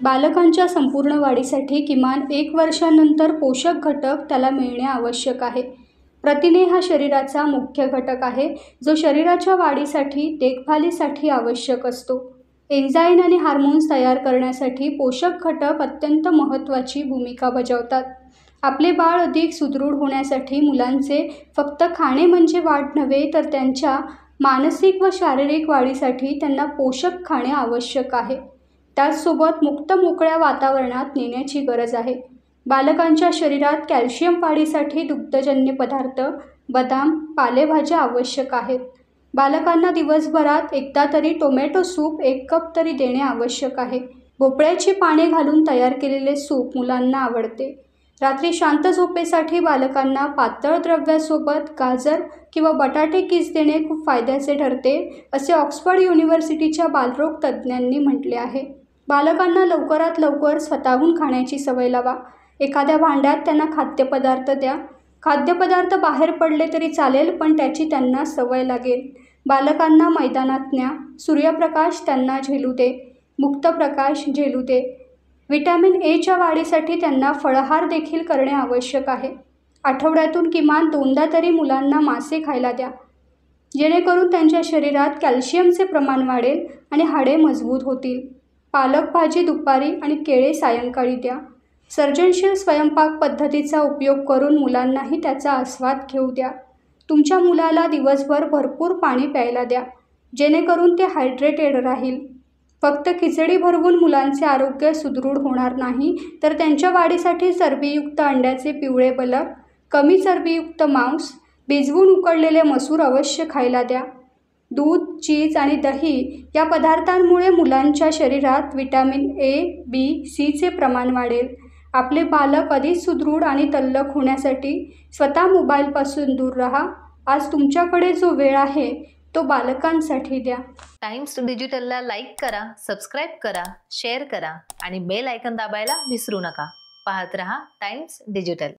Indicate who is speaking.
Speaker 1: बालकांच्या संपूर्ण वाढीसाठी किमान 1 वर्षानंतर पोषक घटक त्याला मिळणे आवश्यक आहे। प्रथिने हा शरीराचा मुख्य घटक आहे, जो शरीराच्या वाढीसाठी देखभालीसाठी आवश्यक असतो। एन्झाईम आणि हार्मोन्स तयार करण्यासाठी पोषक घटक अत्यंत महत्त्वाची भूमिका बजावतात। आपले बाळ अधिक सुदृढ होण्यासाठी मुलांचे फक्त खाणे म्हणजे वाढ नव्हे, तर त्यांच्या मानसिक व शारीरिक वाढीसाठी त्यांना पोषक खाणे आवश्यक आहे। त्याचसोबत मुक्त मोकळ्या वातावरणात नेण्याची गरज आहे। बालकांच्या शरीरात कॅल्शियम वाढीसाठी दुग्धजन्य पदार्थ, बदाम, पालेभाज्या आवश्यक आहेत। बालकांना दिवसभरात एकदा तरी टोमॅटो सूप 1 कप तरी देणे आवश्यक आहे। भोपळ्याची पाने घालून तयार केलेले सूप मुलांना आवडते। रात्री शांत झोपेसाठी बालकांना पातळ द्रव्यासोबत गाजर किंवा बटाटे किस देणे खूप फायद्याचे ठरते, असे ऑक्सफर्ड युनिव्हर्सिटीच्या बालरोग तज्ज्ञांनी म्हटले आहे। बालकांना लवकरात लवकर स्वतःहून खाण्याची सवय लावा। एखाद्या भांड्यात त्यांना खाद्यपदार्थ द्या। खाद्यपदार्थ बाहेर पडले तरी चालेल, पण त्याची त्यांना सवय लागेल। बालकांना मैदानात न्या, सूर्यप्रकाश त्यांना झेलू दे, मुक्त प्रकाश झेलू दे। व्हिटॅमिन एच्या वाढीसाठी त्यांना फळाहार देखील करणे आवश्यक आहे। आठवड्यातून किमान 2दा तरी मुलांना मासे खायला द्या, जेणेकरून त्यांच्या शरीरात कॅल्शियमचे प्रमाण वाढेल आणि हाडे मजबूत होतील। पालक भाजी दुपारी आणि केळे सायंकाळी द्या। सर्जनशील स्वयंपाक पद्धतीचा उपयोग करून मुलांनाही त्याचा आस्वाद घेऊ द्या। तुमच्या मुलाला दिवसभर भरपूर पाणी प्यायला द्या, जेणेकरून ते हायड्रेटेड राहील। फक्त खिचडी भरवून मुलांचे आरोग्य सुदृढ होणार नाही, तर त्यांच्या वाढीसाठी चरबीयुक्त अंड्याचे पिवळे बलक, कमी चरबीयुक्त मांस, भिजवून उकडलेले मसूर अवश्य खायला द्या। दूध, चीज आणि दही या पदार्थांमुळे मुलांच्या शरीरात व्हिटॅमिन ए, बी, सीचे प्रमाण वाढेल। आपले बालक अधिक सुदृढ आणि तल्लख होण्यासाठी स्वतः मोबाईलपासून दूर राहा। आज तुमच्याकडे जो वेळ आहे तो बालकांसाठी द्या।
Speaker 2: टाइम्स डिजिटलला लाईक करा, सबस्क्राईब करा, शेअर करा आणि बेल आयकॉन दाबायला विसरू नका। पाहत रहा टाइम्स डिजिटल।